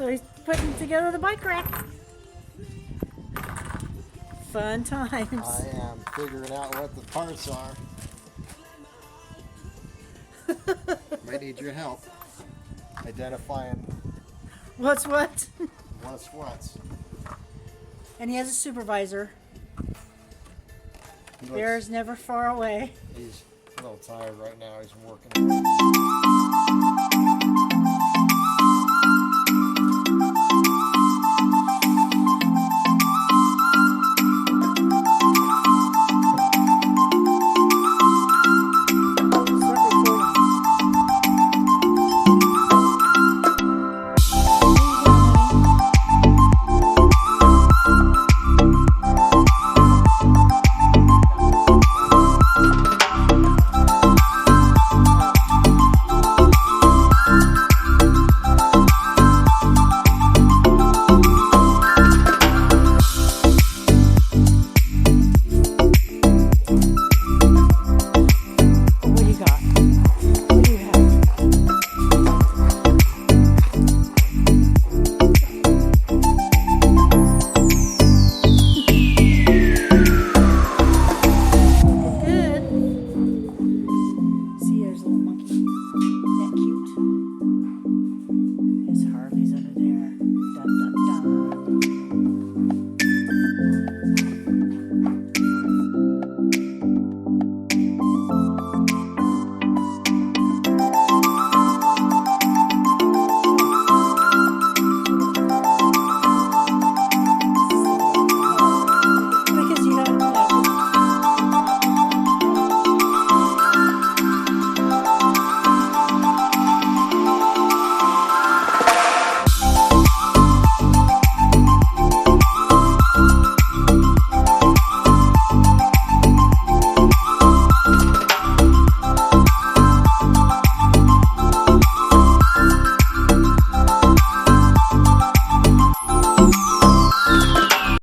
So he's putting together the bike rack. Fun times. I am figuring out what the parts are. Might need your help identifying What's what? what's what. And he has a supervisor. He Bear's never far away. He's a little tired right now. He's working.